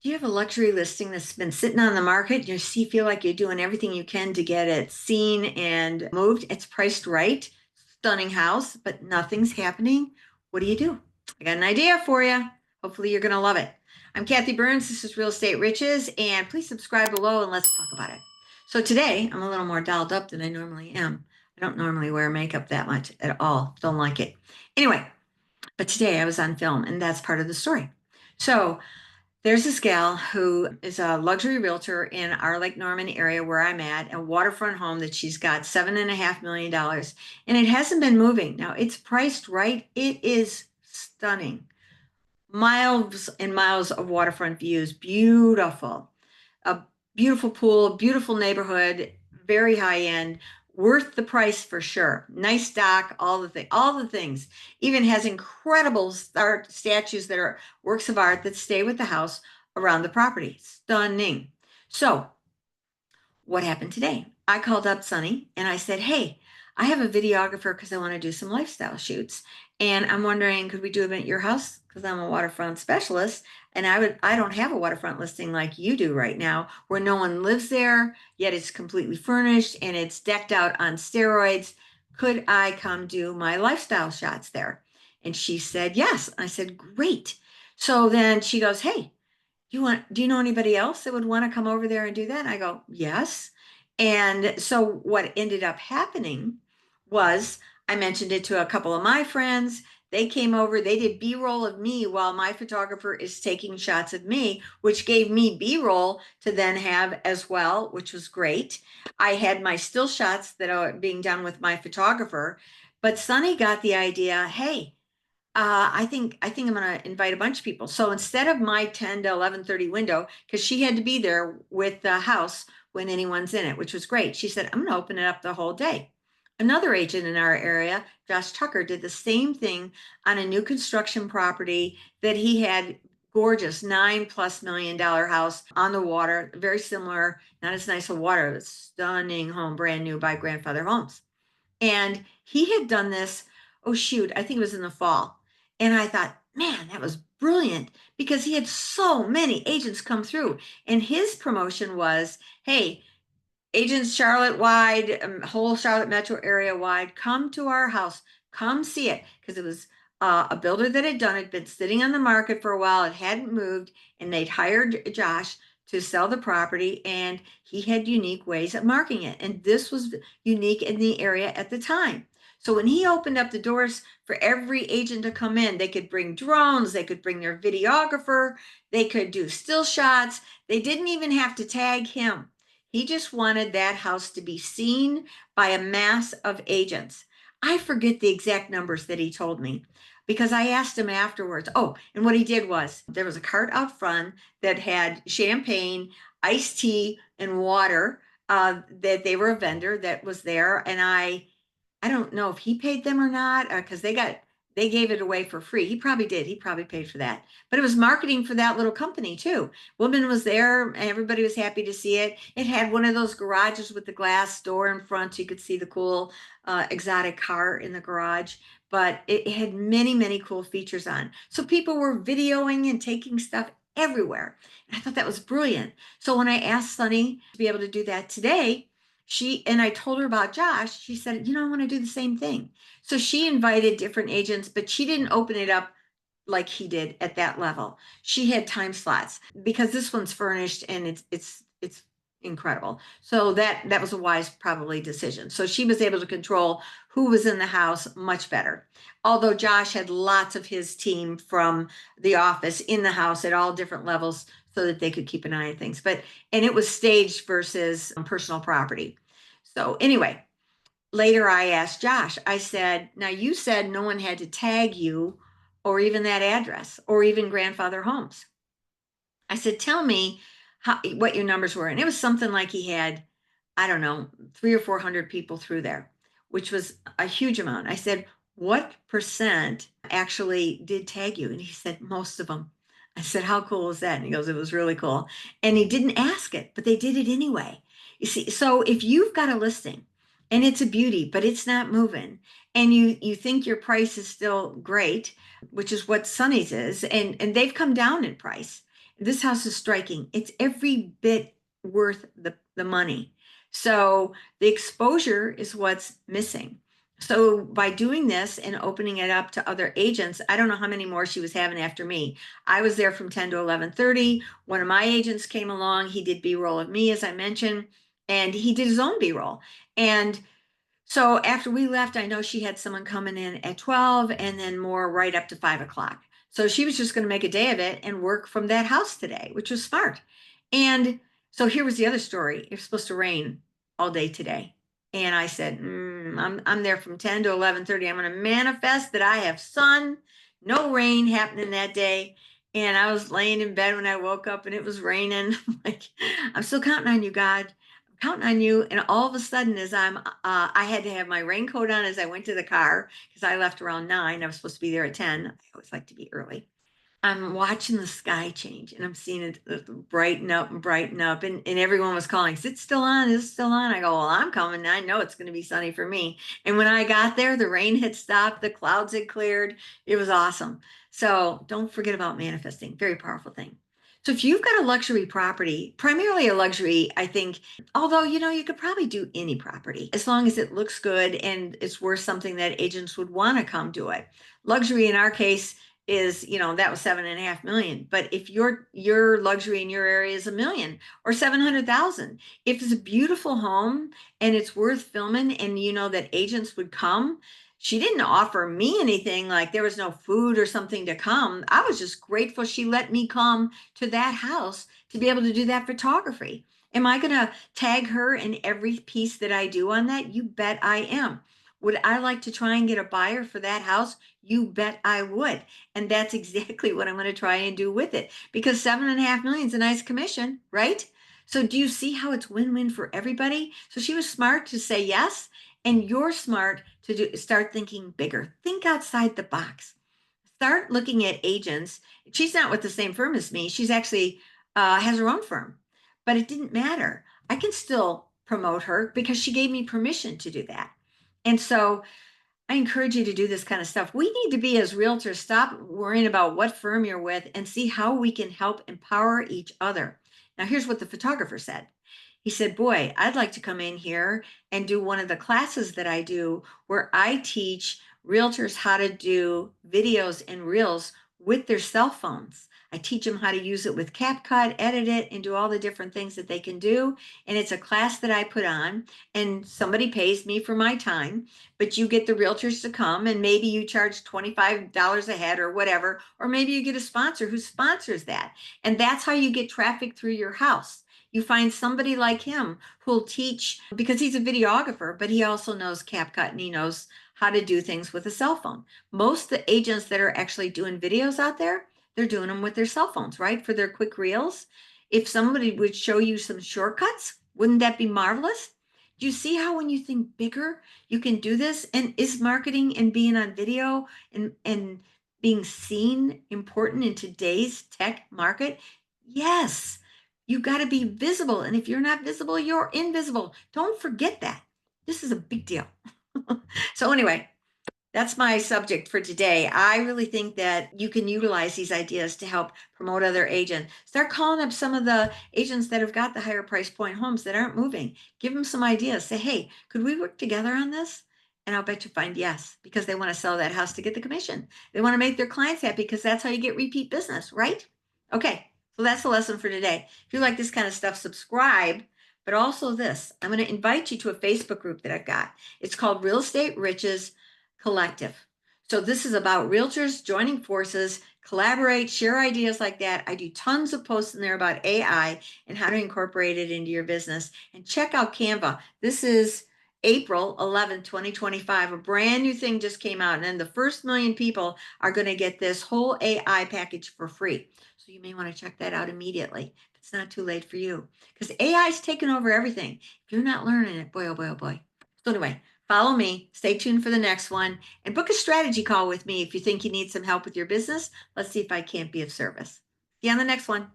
Do you have a luxury listing that's been sitting on the market? Feel like you're doing everything you can to get it seen and moved. It's priced right, stunning house, but nothing's happening. What do you do? I got an idea for you. Hopefully, you're going to love it. I'm Kathy Byrnes. This is Real Estate Riches, and please subscribe below and let's talk about it. So, today I'm a little more dolled up than I normally am. I don't normally wear makeup that much at all. Don't like it. Anyway, but today I was on film, and that's part of the story. So, there's this gal who is a luxury realtor in our Lake Norman area where I'm at, a waterfront home that she's got $7.5 million, and it hasn't been moving. Now it's priced right. It is stunning. Miles and miles of waterfront views, beautiful. A beautiful pool, beautiful neighborhood, very high end, worth the price for sure. Nice dock, all the things. Even has incredible art statues that are works of art that stay with the house around the property. Stunning. So, what happened today? I called up Sunny and I said, "Hey, I have a videographer because I want to do some lifestyle shoots. And I'm wondering, could we do them at your house? Because I'm a waterfront specialist and I don't have a waterfront listing like you do right now, where no one lives there, yet it's completely furnished and it's decked out on steroids. Could I come do my lifestyle shots there?" And she said, "Yes." I said, "Great." So then she goes, "Hey, do you know anybody else that would want to come over there and do that?" I go, "Yes." And so what ended up happening was I mentioned it to a couple of my friends. They came over, they did B-roll of me while my photographer is taking shots of me, which gave me B-roll to then have as well, which was great. I had my still shots that are being done with my photographer, but Sunny got the idea, hey, I think I'm going to invite a bunch of people. So instead of my 10 to 11:30 window, because she had to be there with the house when anyone's in it, which was great. She said, "I'm going to open it up the whole day." Another agent in our area, Josh Tucker, did the same thing on a new construction property that he had. Gorgeous $9+ million house on the water, very similar, not as nice a water, but stunning home, brand new by Grandfather Homes. And he had done this, oh shoot, I think it was in the fall. And I thought, man, that was brilliant because he had so many agents come through. And his promotion was, hey, agents Charlotte wide, whole Charlotte metro area wide, come to our house, come see it. Because it was a builder that had done it, been sitting on the market for a while, it hadn't moved, and they'd hired Josh to sell the property, and he had unique ways of marketing it. And this was unique in the area at the time. So when he opened up the doors for every agent to come in, they could bring drones, they could bring their videographer, they could do still shots. They didn't even have to tag him. He just wanted that house to be seen by a mass of agents. I forget the exact numbers that he told me because I asked him afterwards. Oh, and what he did was there was a cart out front that had champagne, iced tea, and water. That they were a vendor that was there, and I don't know if he paid them or not, because they gave it away for free. He probably did. He probably paid for that. But it was marketing for that little company too. Woman was there, and everybody was happy to see it. It had one of those garages with the glass door in front, so you could see the cool exotic car in the garage. But it had many, many cool features on. So people were videoing and taking stuff everywhere. And I thought that was brilliant. So when I asked Sunny to be able to do that today, I told her about Josh. She said, I want to do the same thing. So she invited different agents, but she didn't open it up like he did at that level. She had time slots because this one's furnished and it's incredible. So that was a wise probably decision. So she was able to control who was in the house much better. Although Josh had lots of his team from the office in the house at all different levels so that they could keep an eye on things. And it was staged versus personal property. So anyway, later I asked Josh, I said, now you said no one had to tag you or even that address or even grandfather homes. I said, tell me what your numbers were. And it was something like he had, I don't know, 300 or 400 people through there, which was a huge amount. I said, what percent actually did tag you? And he said, most of them. I said, how cool was that? And he goes, it was really cool. And he didn't ask it, but they did it anyway. You see, so if you've got a listing and it's a beauty, but it's not moving, and you think your price is still great, which is what Sunny's is, and they've come down in price. this house is striking. It's every bit worth the money. So the exposure is what's missing. So by doing this and opening it up to other agents, I don't know how many more she was having after me. I was there from 10 to 11:30. One of my agents came along. He did B-roll of me, as I mentioned, and he did his own B-roll. And so after we left, I know she had someone coming in at 12 and then more right up to 5 o'clock. So she was just going to make a day of it and work from that house today, which was smart. And so here was the other story. It was supposed to rain all day today. And I said, I'm there from 10 to 11:30. I'm going to manifest that I have sun, no rain happening that day. And I was laying in bed when I woke up and it was raining. Like, I'm still counting on you, God, counting on you. And all of a sudden, as I had to have my raincoat on as I went to the car because I left around 9. I was supposed to be there at 10. I always like to be early. I'm watching the sky change and I'm seeing it brighten up and brighten up. And everyone was calling, is it still on? Is it still on? I go, well, I'm coming. I know it's going to be sunny for me. And when I got there, the rain had stopped, the clouds had cleared. It was awesome. So don't forget about manifesting. Very powerful thing. So if you've got a luxury property, primarily a luxury, I think, although, you could probably do any property as long as it looks good and it's worth something that agents would want to come to it. Luxury in our case is, that was 7.5 million. But if your luxury in your area is 1 million or 700,000, if it's a beautiful home and it's worth filming and you know that agents would come, she didn't offer me anything, like there was no food or something to come. I was just grateful she let me come to that house to be able to do that photography. Am I going to tag her in every piece that I do on that? You bet I am. Would I like to try and get a buyer for that house? You bet I would. And that's exactly what I'm going to try and do with it, because 7.5 million is a nice commission, right? So do you see how it's win-win for everybody? So she was smart to say yes, and you're smart to start thinking bigger. Think outside the box. Start looking at agents. She's not with the same firm as me. She's actually has her own firm, but it didn't matter. I can still promote her because she gave me permission to do that. And so I encourage you to do this kind of stuff. We need to be, as realtors, stop worrying about what firm you're with and see how we can help empower each other. Now, here's what the photographer said. He said, boy, I'd like to come in here and do one of the classes that I do where I teach realtors how to do videos and reels with their cell phones. I teach them how to use it with CapCut, edit it, and do all the different things that they can do. And it's a class that I put on, and somebody pays me for my time, but you get the realtors to come, and maybe you charge $25 a head or whatever, or maybe you get a sponsor who sponsors that. And that's how you get traffic through your house. You find somebody like him who'll teach, because he's a videographer, but he also knows CapCut and he knows how to do things with a cell phone. Most of the agents that are actually doing videos out there, they're doing them with their cell phones, right? For their quick reels. If somebody would show you some shortcuts, wouldn't that be marvelous? Do you see how when you think bigger, you can do this? And is marketing and being on video and being seen important in today's tech market? Yes. You got to be visible. And if you're not visible, you're invisible. Don't forget that. This is a big deal. So anyway, that's my subject for today. I really think that you can utilize these ideas to help promote other agents. Start calling up some of the agents that have got the higher price point homes that aren't moving. Give them some ideas. Say, hey, could we work together on this? And I'll bet you find yes, because they want to sell that house to get the commission. They want to make their clients happy because that's how you get repeat business, right? Okay, so that's the lesson for today. If you like this kind of stuff, subscribe. But also this, I'm going to invite you to a Facebook group that I've got. It's called Real Estate Riches Collective. So this is about realtors joining forces, collaborate, share ideas like that. I do tons of posts in there about AI and how to incorporate it into your business. And check out Canva. This is April 11th, 2025. A brand new thing just came out. And then the first 1 million people are going to get this whole AI package for free. So you may want to check that out immediately. It's not too late for you, because AI is taking over everything. If you're not learning it, boy, oh boy, oh boy. So anyway, follow me, stay tuned for the next one, and book a strategy call with me if you think you need some help with your business. Let's see if I can't be of service. See you on the next one.